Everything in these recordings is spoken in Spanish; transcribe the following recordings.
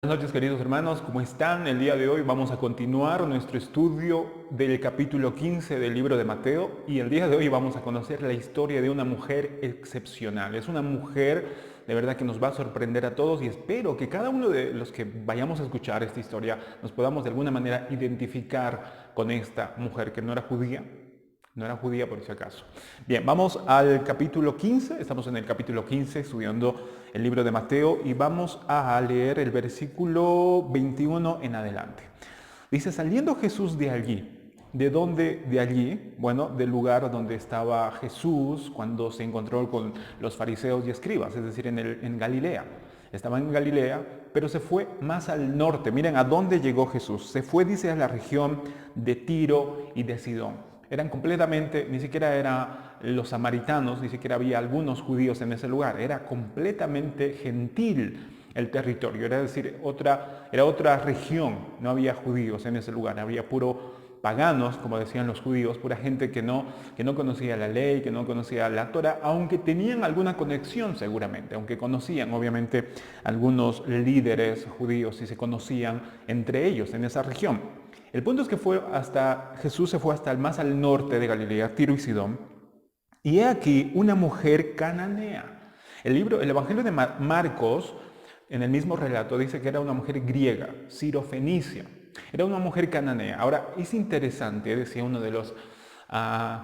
Buenas noches, queridos hermanos, ¿cómo están? El día de hoy vamos a continuar nuestro estudio del capítulo 15 del libro de Mateo, y el día de hoy vamos a conocer la historia de una mujer excepcional. Es una mujer de verdad que nos va a sorprender a todos, y espero que cada uno de los que vayamos a escuchar esta historia nos podamos de alguna manera identificar con esta mujer que no era judía. No era judía por si acaso. Bien, vamos al capítulo 15. Estamos en el capítulo 15 estudiando el libro de Mateo y vamos a leer el versículo 21 en adelante. Dice, saliendo Jesús de allí. ¿De dónde de allí? Bueno, del lugar donde estaba Jesús cuando se encontró con los fariseos y escribas, es decir, en Galilea. Estaba en Galilea, pero se fue más al norte. Miren a dónde llegó Jesús. Se fue, dice, a la región de Tiro y de Sidón. Eran completamente, ni siquiera eran los samaritanos, ni siquiera había algunos judíos en ese lugar. Era completamente gentil el territorio, era decir, era otra región. No había judíos en ese lugar, había puro paganos, como decían los judíos, pura gente que no conocía la ley, que no conocía la Torá, aunque tenían alguna conexión seguramente, aunque conocían obviamente algunos líderes judíos y se conocían entre ellos en esa región. El punto es que Jesús se fue hasta el más al norte de Galilea, Tiro y Sidón, y he aquí una mujer cananea. El Evangelio de Marcos, en el mismo relato, dice que era una mujer griega, sirofenicia. Era una mujer cananea. Ahora, es interesante, decía uno de los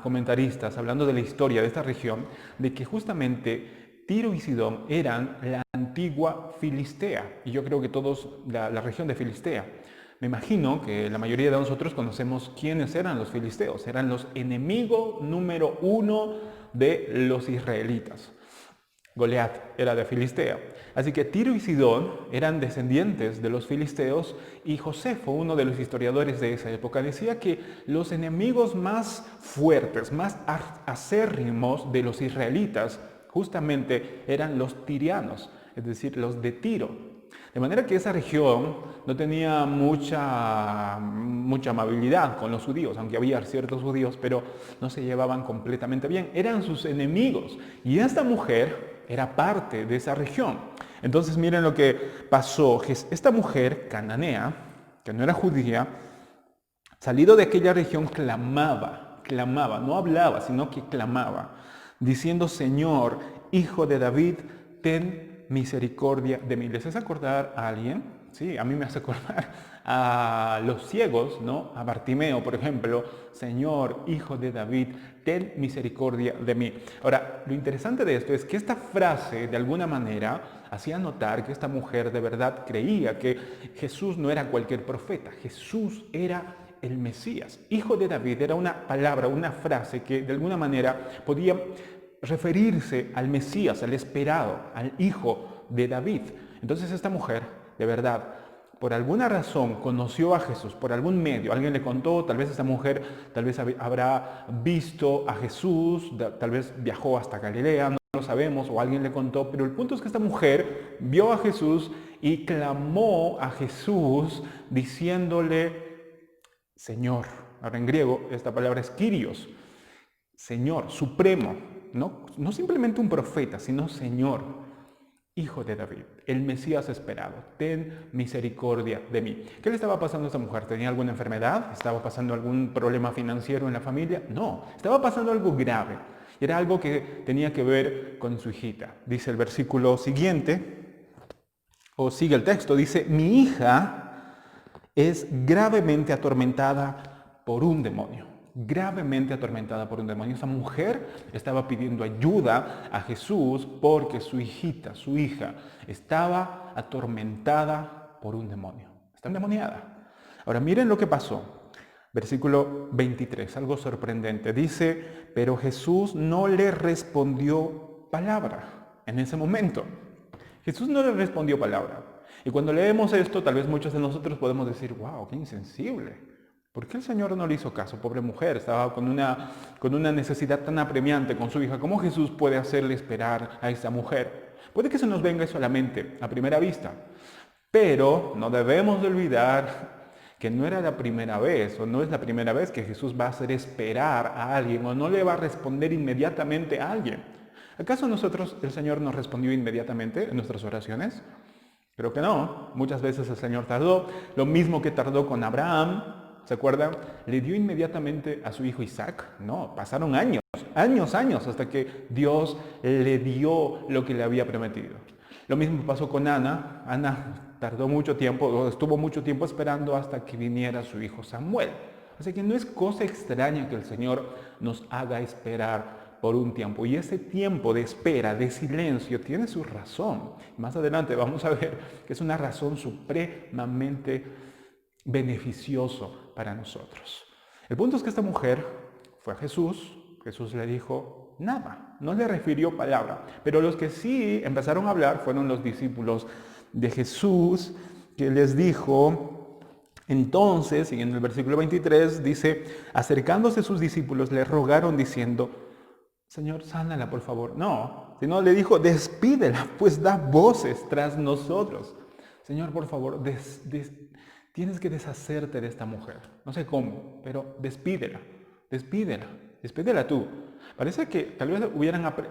comentaristas, hablando de la historia de esta región, de que justamente Tiro y Sidón eran la antigua Filistea, y yo creo que todos la región de Filistea. Me imagino que la mayoría de nosotros conocemos quiénes eran los filisteos. Eran los enemigos número uno de los israelitas. Goliat era de Filistea. Así que Tiro y Sidón eran descendientes de los filisteos, y Josefo, uno de los historiadores de esa época, decía que los enemigos más fuertes, más acérrimos de los israelitas justamente eran los tirianos, es decir, los de Tiro. De manera que esa región no tenía mucha amabilidad con los judíos, aunque había ciertos judíos, pero no se llevaban completamente bien. Eran sus enemigos. Y esta mujer era parte de esa región. Entonces miren lo que pasó. Esta mujer cananea, que no era judía, salido de aquella región, clamaba, no hablaba, sino que clamaba, diciendo, Señor, Hijo de David, ten misericordia de mí. ¿Les hace acordar a alguien? Sí, a mí me hace acordar a los ciegos, ¿no? A Bartimeo, por ejemplo, Señor, Hijo de David, ten misericordia de mí. Ahora, lo interesante de esto es que esta frase, de alguna manera, hacía notar que esta mujer de verdad creía que Jesús no era cualquier profeta, Jesús era el Mesías. Hijo de David era una palabra, una frase que de alguna manera podía referirse al Mesías, al esperado, al hijo de David. Entonces esta mujer, de verdad, por alguna razón conoció a Jesús, por algún medio, alguien le contó, tal vez esta mujer habrá visto a Jesús, tal vez viajó hasta Galilea, no lo sabemos, o alguien le contó, pero el punto es que esta mujer vio a Jesús y clamó a Jesús diciéndole, Señor. Ahora en griego esta palabra es Kyrios, Señor, supremo, no simplemente un profeta, sino Señor, Hijo de David, el Mesías esperado, ten misericordia de mí. ¿Qué le estaba pasando a esta mujer? ¿Tenía alguna enfermedad? ¿Estaba pasando algún problema financiero en la familia? No, estaba pasando algo grave. Era algo que tenía que ver con su hijita. Dice el versículo siguiente, o sigue el texto, dice, mi hija es gravemente atormentada por un demonio. Gravemente atormentada por un demonio. Esa mujer estaba pidiendo ayuda a Jesús porque su hijita, su hija, estaba atormentada por un demonio. Está endemoniada. Ahora miren lo que pasó. Versículo 23, algo sorprendente. Dice, pero Jesús no le respondió palabra en ese momento. Jesús no le respondió palabra. Y cuando leemos esto, tal vez muchos de nosotros podemos decir, wow, qué insensible. ¿Por qué el Señor no le hizo caso? Pobre mujer, estaba con una necesidad tan apremiante con su hija. ¿Cómo Jesús puede hacerle esperar a esa mujer? Puede que se nos venga eso a la mente a primera vista, pero no debemos de olvidar que no era la primera vez, o no es la primera vez que Jesús va a hacer esperar a alguien, o no le va a responder inmediatamente a alguien. ¿Acaso nosotros, el Señor nos respondió inmediatamente en nuestras oraciones? Creo que no. Muchas veces el Señor tardó. Lo mismo que tardó con Abraham. ¿Se acuerdan? ¿Le dio inmediatamente a su hijo Isaac? No, pasaron años, años, hasta que Dios le dio lo que le había prometido. Lo mismo pasó con Ana. Ana tardó mucho tiempo, o estuvo mucho tiempo esperando hasta que viniera su hijo Samuel. Así que no es cosa extraña que el Señor nos haga esperar por un tiempo. Y ese tiempo de espera, de silencio, tiene su razón. Más adelante vamos a ver que es una razón supremamente beneficioso para nosotros. El punto es que esta mujer fue a Jesús. Jesús le dijo nada, no le refirió palabra. Pero los que sí empezaron a hablar fueron los discípulos de Jesús, que les dijo, entonces, y en el versículo 23 dice, acercándose sus discípulos le rogaron diciendo, Señor, sánala por favor. No, sino le dijo, despídela, pues da voces tras nosotros. Señor, por favor, tienes que deshacerte de esta mujer. No sé cómo, pero despídela tú. Parece que tal vez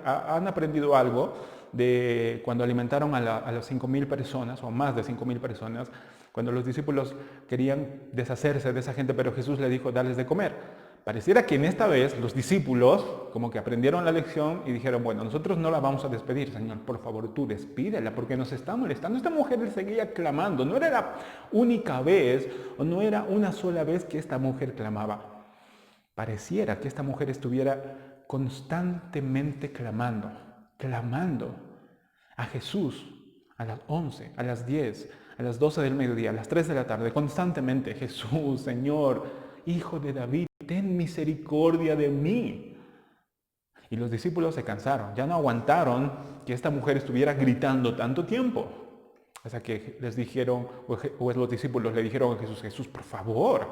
han aprendido algo de cuando alimentaron a las 5,000 personas, o más de 5,000 personas, cuando los discípulos querían deshacerse de esa gente, pero Jesús le dijo, darles de comer. Pareciera que en esta vez los discípulos como que aprendieron la lección y dijeron, bueno, nosotros no la vamos a despedir, Señor, por favor, tú despídela, porque nos está molestando. Esta mujer seguía clamando, no era la única vez, o no era una sola vez que esta mujer clamaba. Pareciera que esta mujer estuviera constantemente clamando a Jesús a las 11, a las 10, a las 12 del mediodía, a las 3 de la tarde, constantemente, Jesús, Señor, Hijo de David, ten misericordia de mí. Y los discípulos se cansaron, ya no aguantaron que esta mujer estuviera gritando tanto tiempo. Hasta que les dijeron, o los discípulos le dijeron a Jesús, Jesús, por favor,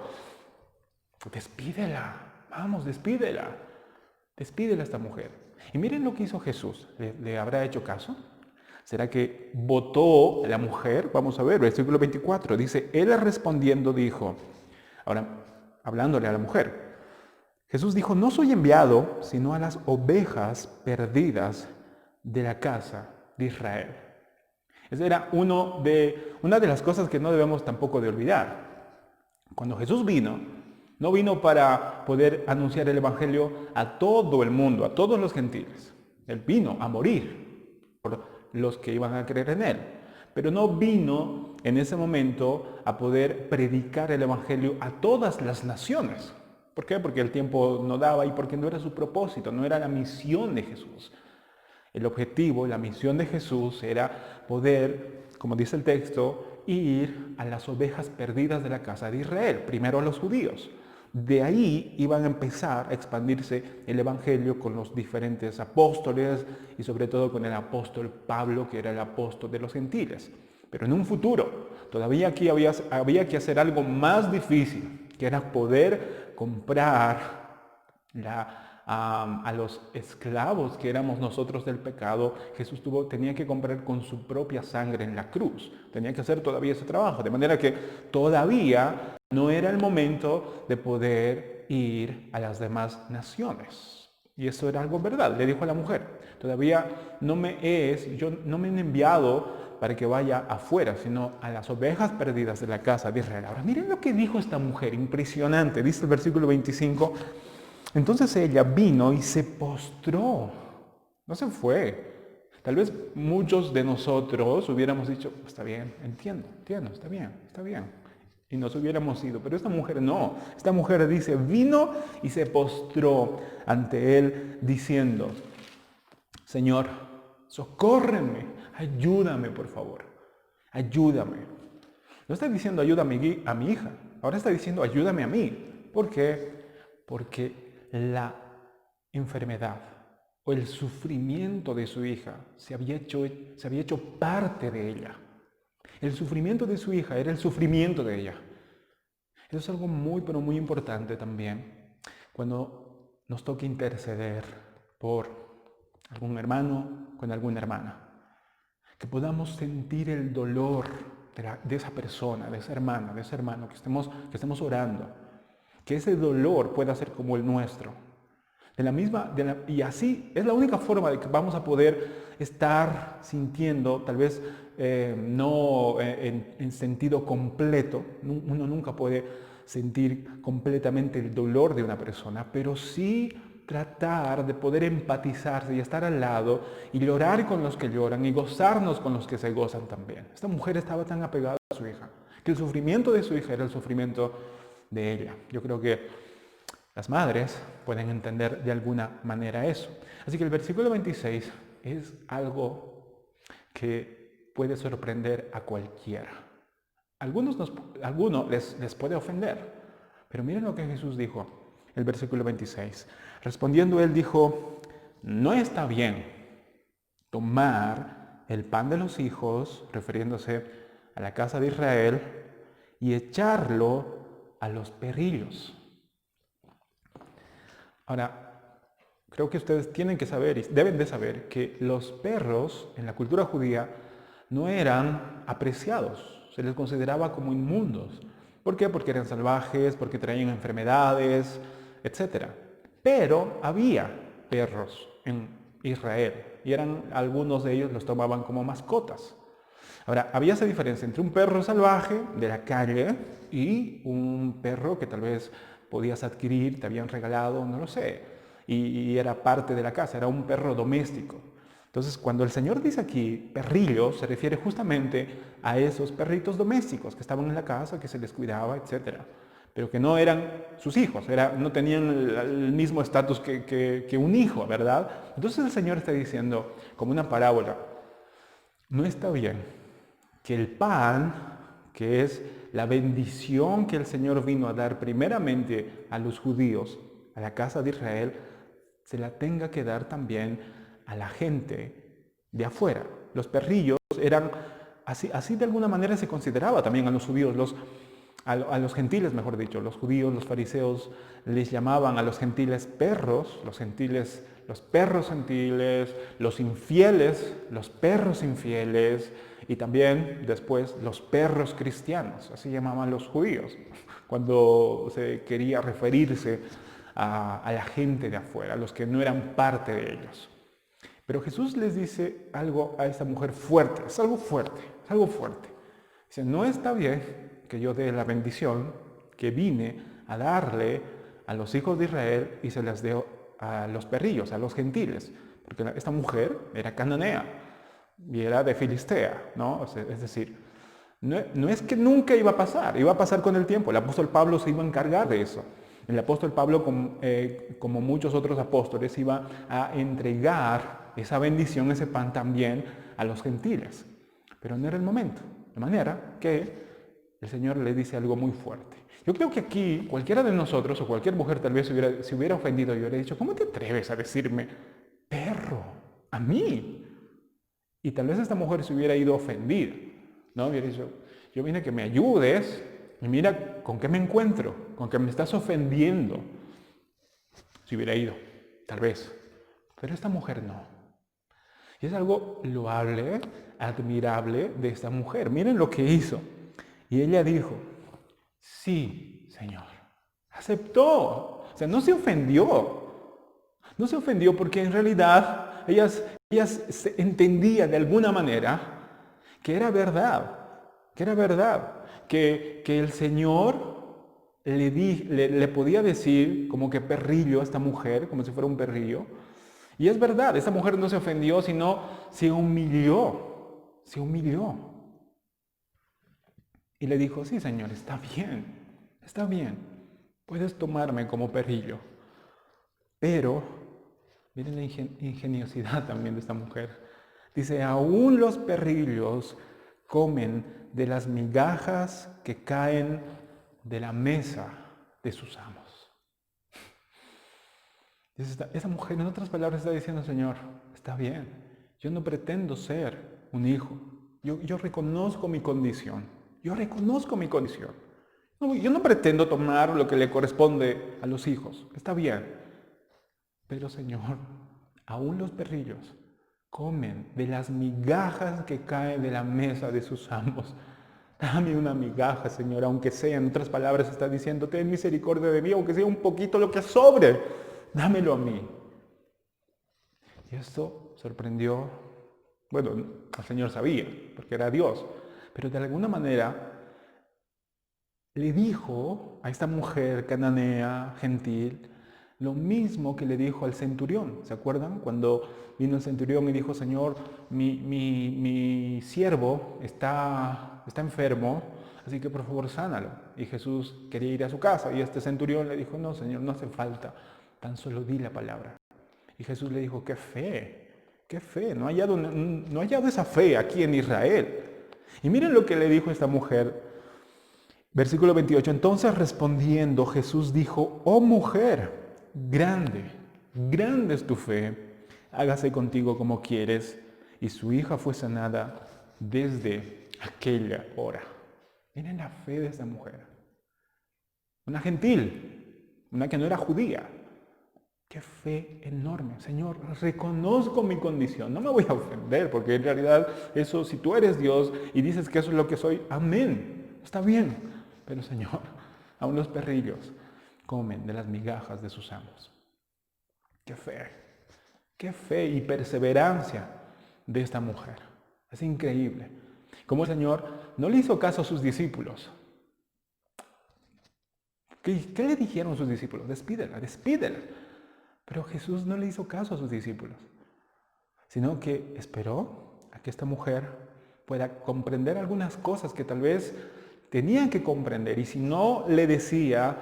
despídela, vamos, despídela a esta mujer. Y miren lo que hizo Jesús, ¿le habrá hecho caso? ¿Será que votó a la mujer? Vamos a ver, versículo 24, dice, él respondiendo dijo, ahora hablándole a la mujer, Jesús dijo, no soy enviado sino a las ovejas perdidas de la casa de Israel. Esa era una de las cosas que no debemos tampoco de olvidar. Cuando Jesús vino, no vino para poder anunciar el evangelio a todo el mundo, a todos los gentiles. Él vino a morir por los que iban a creer en él. Pero no vino en ese momento a poder predicar el evangelio a todas las naciones. ¿Por qué? Porque el tiempo no daba y porque no era su propósito, no era la misión de Jesús. El objetivo, la misión de Jesús era poder, como dice el texto, ir a las ovejas perdidas de la casa de Israel, primero a los judíos. De ahí iban a empezar a expandirse el evangelio con los diferentes apóstoles y sobre todo con el apóstol Pablo, que era el apóstol de los gentiles. Pero en un futuro, todavía aquí había que hacer algo más difícil, que era poder comprar a los esclavos que éramos nosotros del pecado. Jesús tenía que comprar con su propia sangre en la cruz. Tenía que hacer todavía ese trabajo, de manera que todavía no era el momento de poder ir a las demás naciones. Y eso era algo verdad. Le dijo a la mujer, todavía no me han enviado para que vaya afuera, sino a las ovejas perdidas de la casa de Israel. Ahora miren lo que dijo esta mujer, impresionante. Dice el versículo 25, entonces ella vino y se postró. No se fue. Tal vez muchos de nosotros hubiéramos dicho, está bien, entiendo, está bien. Y nos hubiéramos ido. Pero esta mujer no. Esta mujer dice, vino y se postró ante él diciendo, Señor, socórreme, ayúdame por favor, ayúdame. No está diciendo ayúdame a mi hija, ahora está diciendo ayúdame a mí. ¿Por qué? Porque la enfermedad o el sufrimiento de su hija se había hecho parte de ella. El sufrimiento de su hija era el sufrimiento de ella. Eso es algo muy, pero muy importante también. Cuando nos toca interceder por algún hermano, con alguna hermana. Que podamos sentir el dolor de esa persona, de esa hermana, de ese hermano, que estemos orando. Que ese dolor pueda ser como el nuestro. Y así es la única forma de que vamos a poder estar sintiendo, tal vez no en sentido completo. Uno nunca puede sentir completamente el dolor de una persona, pero sí tratar de poder empatizarse y estar al lado y llorar con los que lloran y gozarnos con los que se gozan también. Esta mujer estaba tan apegada a su hija, que el sufrimiento de su hija era el sufrimiento de ella. Yo creo que las madres pueden entender de alguna manera eso. Así que el versículo 26 es algo que puede sorprender a cualquiera. Algunos les puede ofender, pero miren lo que Jesús dijo, el versículo 26. Respondiendo él dijo, no está bien tomar el pan de los hijos, refiriéndose a la casa de Israel, y echarlo a los perrillos. Ahora, creo que ustedes tienen que saber y deben de saber que los perros en la cultura judía no eran apreciados, se les consideraba como inmundos. ¿Por qué? Porque eran salvajes, porque traían enfermedades, etc. Pero había perros en Israel y algunos de ellos los tomaban como mascotas. Ahora, había esa diferencia entre un perro salvaje de la calle y un perro que tal vez podías adquirir, te habían regalado, no lo sé, y era parte de la casa, era un perro doméstico. Entonces, cuando el Señor dice aquí perrillos, se refiere justamente a esos perritos domésticos que estaban en la casa, que se les cuidaba, etc. Pero que no eran sus hijos, no tenían el mismo estatus que un hijo, ¿verdad? Entonces el Señor está diciendo, como una parábola, no está bien que el pan, que es la bendición que el Señor vino a dar primeramente a los judíos, a la casa de Israel, se la tenga que dar también a la gente de afuera. Los perrillos eran, así de alguna manera se consideraba también a los judíos, a los gentiles, mejor dicho. Los judíos, los fariseos les llamaban a los gentiles perros, los perros gentiles, los infieles, los perros infieles, y también después los perros cristianos, así llamaban los judíos, cuando se quería referirse a la gente de afuera, a los que no eran parte de ellos. Pero Jesús les dice algo a esta mujer fuerte, es algo fuerte, es algo fuerte. Dice, no está bien que yo dé la bendición que vine a darle a los hijos de Israel y se las dé a los perrillos, a los gentiles, porque esta mujer era cananea y era de Filistea, ¿no? Es decir, no es que nunca iba a pasar con el tiempo. El apóstol Pablo se iba a encargar de eso. El apóstol Pablo, como muchos otros apóstoles, iba a entregar esa bendición, ese pan también a los gentiles. Pero no era el momento. De manera que el Señor le dice algo muy fuerte. Yo creo que aquí cualquiera de nosotros o cualquier mujer tal vez se hubiera ofendido y hubiera dicho, ¿cómo te atreves a decirme perro a mí? Y tal vez esta mujer se hubiera ido ofendida, ¿no? Hubiera dicho, yo vine a que me ayudes y mira con qué me encuentro, con que me estás ofendiendo. Se hubiera ido, tal vez. Pero esta mujer no. Y es algo loable, admirable de esta mujer. Miren lo que hizo. Y ella dijo, sí, Señor. Aceptó. O sea, no se ofendió. No se ofendió porque en realidad ellas entendían de alguna manera que era verdad. Que el Señor le podía decir como que perrillo a esta mujer, como si fuera un perrillo. Y es verdad, esta mujer no se ofendió, sino se humilló. Se humilló. Y le dijo, sí, Señor, está bien. Puedes tomarme como perrillo. Pero, miren la ingeniosidad también de esta mujer. Dice, aún los perrillos comen de las migajas que caen de la mesa de sus amos. Esa mujer, en otras palabras, está diciendo, Señor, está bien, yo no pretendo ser un hijo. Yo reconozco mi condición. Yo no pretendo tomar lo que le corresponde a los hijos. Está bien. Pero, Señor, aún los perrillos comen de las migajas que caen de la mesa de sus amos. Dame una migaja, Señor, aunque sea, en otras palabras está diciendo, ten misericordia de mí, aunque sea un poquito lo que sobre, dámelo a mí. Y esto sorprendió Bueno, el Señor sabía, porque era Dios, pero de alguna manera le dijo a esta mujer cananea, gentil, lo mismo que le dijo al centurión. ¿Se acuerdan? Cuando vino el centurión y dijo, Señor, mi siervo está enfermo, así que por favor sánalo. Y Jesús quería ir a su casa y este centurión le dijo, no, Señor, no hace falta, tan solo di la palabra. Y Jesús le dijo, qué fe, no he hallado esa fe aquí en Israel. Y miren lo que le dijo esta mujer. Versículo 28, entonces respondiendo Jesús dijo, oh mujer, grande es tu fe, hágase contigo como quieres. Y su hija fue sanada desde aquella hora. Miren la fe de esa mujer. Una gentil, una que no era judía. Qué fe enorme. Señor, reconozco mi condición. No me voy a ofender, porque en realidad eso, si tú eres Dios y dices que eso es lo que soy, amén, está bien. Pero Señor, aún los perrillos comen de las migajas de sus amos. Qué fe y perseverancia de esta mujer. Es increíble. Como el Señor no le hizo caso a sus discípulos. ¿Qué le dijeron sus discípulos? Despídela. Pero Jesús no le hizo caso a sus discípulos, sino que esperó a que esta mujer pueda comprender algunas cosas que tal vez tenían que comprender, y si no le decía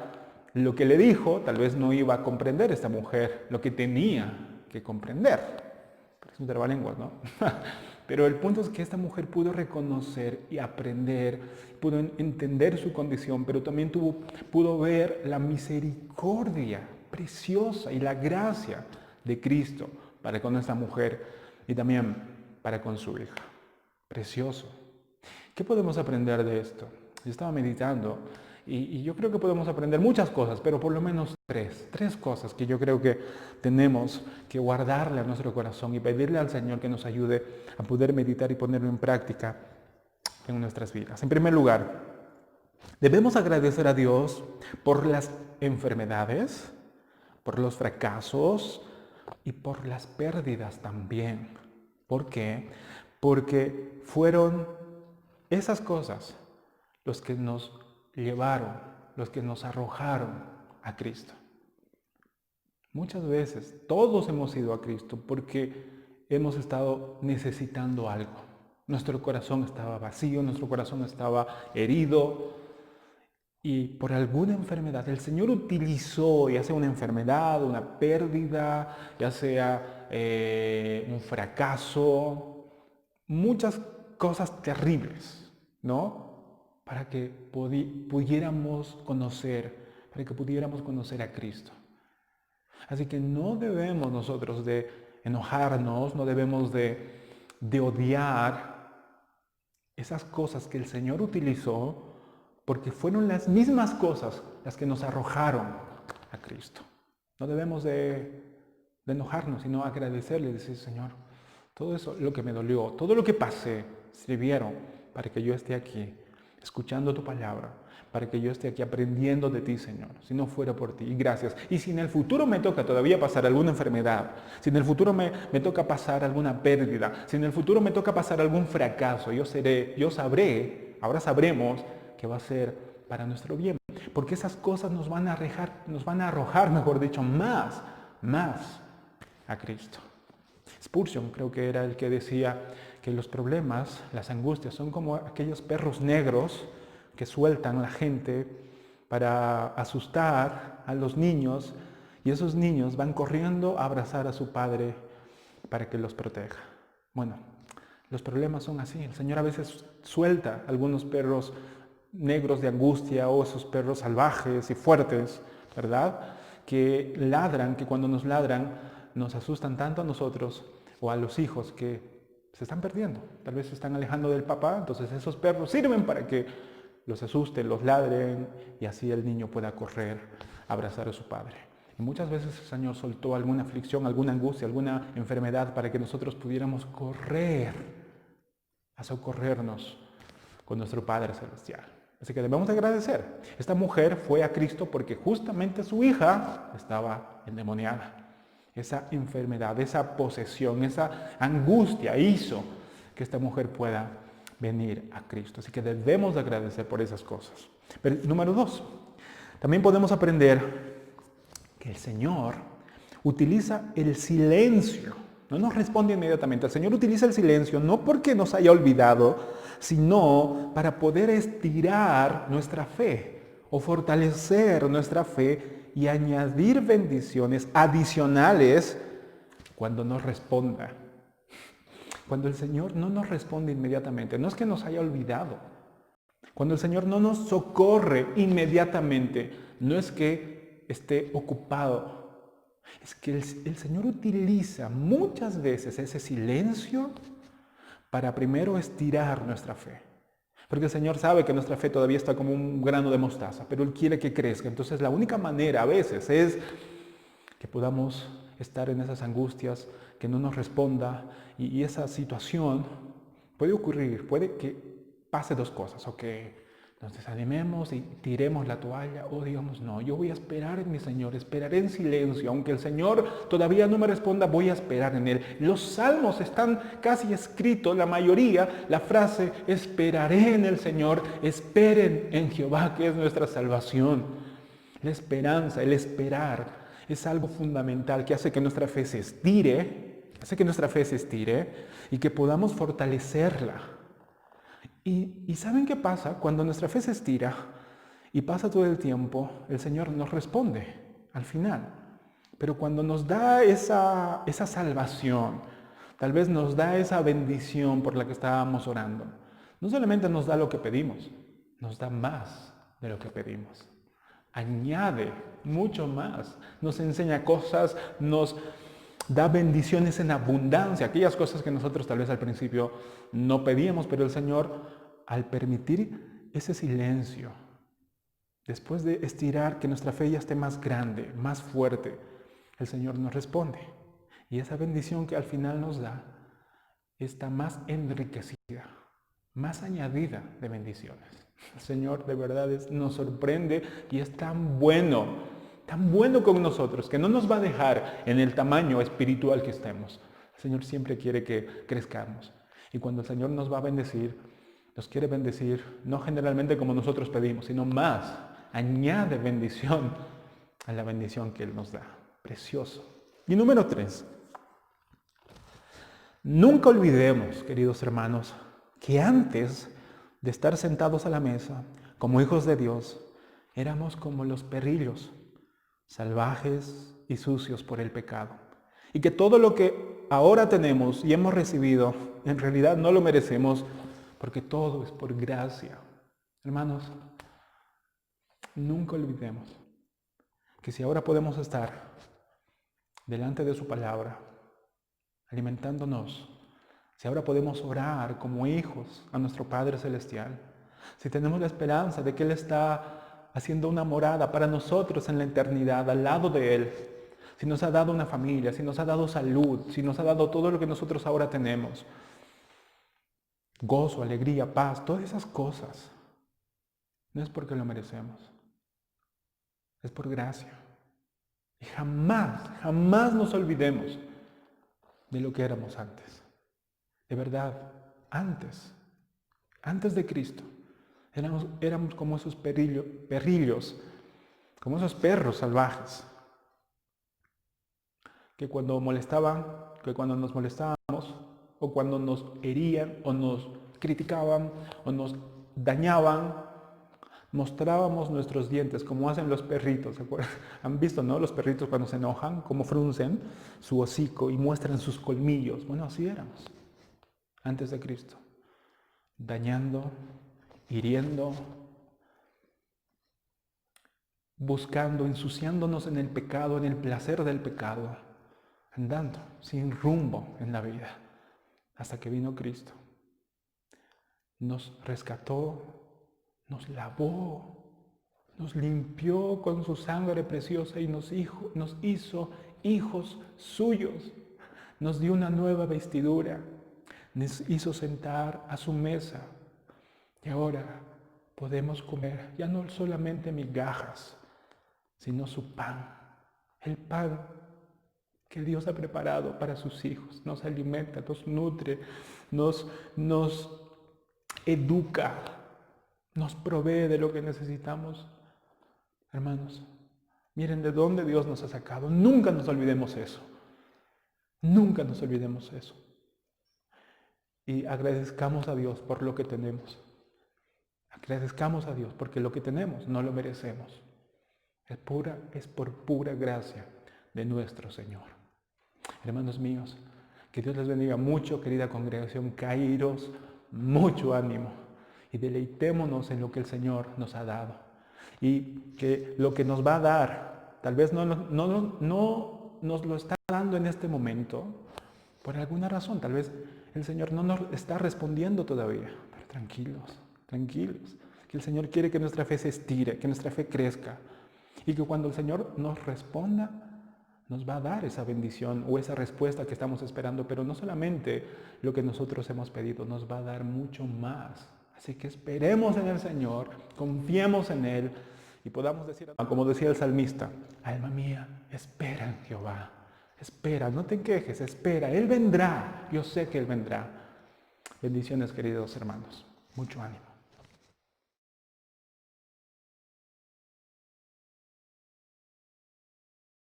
lo que le dijo, tal vez no iba a comprender esta mujer lo que tenía que comprender. Es un trabalenguas, ¿no? Pero el punto es que esta mujer pudo reconocer y aprender, pudo entender su condición, pero también pudo ver la misericordia preciosa y la gracia de Cristo para con esta mujer y también para con su hija. Precioso. ¿Qué podemos aprender de esto? Yo estaba meditando y yo creo que podemos aprender muchas cosas, pero por lo menos tres cosas que yo creo que tenemos que guardarle a nuestro corazón y pedirle al Señor que nos ayude a poder meditar y ponerlo en práctica en nuestras vidas. En primer lugar, debemos agradecer a Dios por las enfermedades, por los fracasos y por las pérdidas también. ¿Por qué? Porque fueron esas cosas los que nos llevaron, los que nos arrojaron a Cristo. Muchas veces todos hemos ido a Cristo porque hemos estado necesitando algo. Nuestro corazón estaba vacío, nuestro corazón estaba herido y por alguna enfermedad el Señor utilizó, ya sea una enfermedad, una pérdida, ya sea un fracaso, muchas cosas terribles, ¿no? Para que pudiéramos conocer a Cristo. Así que no debemos nosotros de enojarnos, no debemos de odiar esas cosas que el Señor utilizó, porque fueron las mismas cosas las que nos arrojaron a Cristo. No debemos de enojarnos, sino agradecerle y decir, Señor, todo eso, lo que me dolió, todo lo que pasé, sirvieron para que yo esté aquí, escuchando tu palabra, para que yo esté aquí aprendiendo de ti, Señor, si no fuera por ti. Y gracias. Y si en el futuro me toca todavía pasar alguna enfermedad, si en el futuro me toca pasar alguna pérdida, si en el futuro me toca pasar algún fracaso, ahora sabremos que va a ser para nuestro bien. Porque esas cosas nos van a arrojar, mejor dicho, más a Cristo. Spurgeon creo que era el que decía que los problemas, las angustias, son como aquellos perros negros que sueltan a la gente para asustar a los niños, y esos niños van corriendo a abrazar a su padre para que los proteja. Bueno, los problemas son así. El Señor a veces suelta algunos perros negros de angustia o esos perros salvajes y fuertes, ¿verdad? Que ladran, que cuando nos ladran nos asustan tanto a nosotros o a los hijos que se están perdiendo. Tal vez se están alejando del papá, entonces esos perros sirven para que los asusten, los ladren y así el niño pueda correr a abrazar a su padre. Y muchas veces el Señor soltó alguna aflicción, alguna angustia, alguna enfermedad para que nosotros pudiéramos correr a socorrernos con nuestro Padre Celestial. Así que debemos agradecer. Esta mujer fue a Cristo porque justamente su hija estaba endemoniada. Esa enfermedad, esa posesión, esa angustia hizo que esta mujer pueda venir a Cristo. Así que debemos de agradecer por esas cosas. Pero, número 2, también podemos aprender que el Señor utiliza el silencio. No nos responde inmediatamente. El Señor utiliza el silencio no porque nos haya olvidado, sino para poder estirar nuestra fe o fortalecer nuestra fe y añadir bendiciones adicionales cuando nos responda. Cuando el Señor no nos responde inmediatamente, no es que nos haya olvidado. Cuando el Señor no nos socorre inmediatamente, no es que esté ocupado. Es que el Señor utiliza muchas veces ese silencio para primero estirar nuestra fe. Porque el Señor sabe que nuestra fe todavía está como un grano de mostaza, pero Él quiere que crezca. Entonces la única manera a veces es que podamos estar en esas angustias, que no nos responda, y esa situación puede ocurrir, puede que pase dos cosas, o que nos desanimemos y tiremos la toalla, o digamos, no, yo voy a esperar en mi Señor, esperaré en silencio, aunque el Señor todavía no me responda, voy a esperar en Él. Los salmos están casi escritos, la mayoría, la frase, esperaré en el Señor, esperen en Jehová, que es nuestra salvación. La esperanza, el esperar, es algo fundamental que hace que nuestra fe se estire, y que podamos fortalecerla. ¿Y saben qué pasa? Cuando nuestra fe se estira y pasa todo el tiempo, el Señor nos responde al final. Pero cuando nos da esa salvación, tal vez nos da esa bendición por la que estábamos orando, no solamente nos da lo que pedimos, nos da más de lo que pedimos. Añade mucho más, nos enseña cosas, nos da bendiciones en abundancia, aquellas cosas que nosotros tal vez al principio no pedíamos, pero el Señor, al permitir ese silencio, después de estirar que nuestra fe ya esté más grande, más fuerte, el Señor nos responde. Y esa bendición que al final nos da está más enriquecida, más añadida de bendiciones. El Señor de verdad nos sorprende y es tan bueno con nosotros, que no nos va a dejar en el tamaño espiritual que estemos. El Señor siempre quiere que crezcamos. Y cuando el Señor nos va a bendecir, nos quiere bendecir, no generalmente como nosotros pedimos, sino más. Añade bendición a la bendición que Él nos da. Precioso. Y número 3. Nunca olvidemos, queridos hermanos, que antes de estar sentados a la mesa, como hijos de Dios, éramos como los perrillos, salvajes y sucios por el pecado. Y que todo lo que ahora tenemos y hemos recibido, en realidad no lo merecemos, porque todo es por gracia. Hermanos, nunca olvidemos que si ahora podemos estar delante de su palabra, alimentándonos, si ahora podemos orar como hijos a nuestro Padre Celestial, si tenemos la esperanza de que Él está haciendo una morada para nosotros en la eternidad, al lado de Él, si nos ha dado una familia, si nos ha dado salud, si nos ha dado todo lo que nosotros ahora tenemos, gozo, alegría, paz, todas esas cosas, no es porque lo merecemos, es por gracia. Y jamás nos olvidemos de lo que éramos antes. De verdad, antes de Cristo, éramos como esos perrillos, como esos perros salvajes, que cuando nos molestábamos, o cuando nos herían, o nos criticaban, o nos dañaban, mostrábamos nuestros dientes, como hacen los perritos. ¿Han visto, no? Los perritos cuando se enojan, como fruncen su hocico y muestran sus colmillos. Bueno, así éramos antes de Cristo, dañando, hiriendo, buscando, ensuciándonos en el pecado, en el placer del pecado, andando sin rumbo en la vida, hasta que vino Cristo. Nos rescató, nos lavó, nos limpió con su sangre preciosa y nos hizo hijos suyos. Nos dio una nueva vestidura, nos hizo sentar a su mesa. Y ahora podemos comer ya no solamente migajas, sino su pan. El pan que Dios ha preparado para sus hijos. Nos alimenta, nos nutre, nos educa, nos provee de lo que necesitamos. Hermanos, miren de dónde Dios nos ha sacado. Nunca nos olvidemos eso. Nunca nos olvidemos eso. Y agradezcamos a Dios por lo que tenemos. Agradezcamos a Dios porque lo que tenemos no lo merecemos. Es por pura gracia de nuestro Señor. Hermanos míos, que Dios les bendiga mucho, querida congregación Kairos, mucho ánimo y deleitémonos en lo que el Señor nos ha dado. Y que lo que nos va a dar, tal vez no nos lo está dando en este momento, por alguna razón, tal vez el Señor no nos está respondiendo todavía, pero tranquilos, que el Señor quiere que nuestra fe se estire, que nuestra fe crezca, y que cuando el Señor nos responda, nos va a dar esa bendición o esa respuesta que estamos esperando, pero no solamente lo que nosotros hemos pedido, nos va a dar mucho más. Así que esperemos en el Señor, confiemos en Él y podamos decir, como decía el salmista, alma mía, espera en Jehová, espera, no te quejes, espera, Él vendrá, yo sé que Él vendrá. Bendiciones, queridos hermanos, mucho ánimo.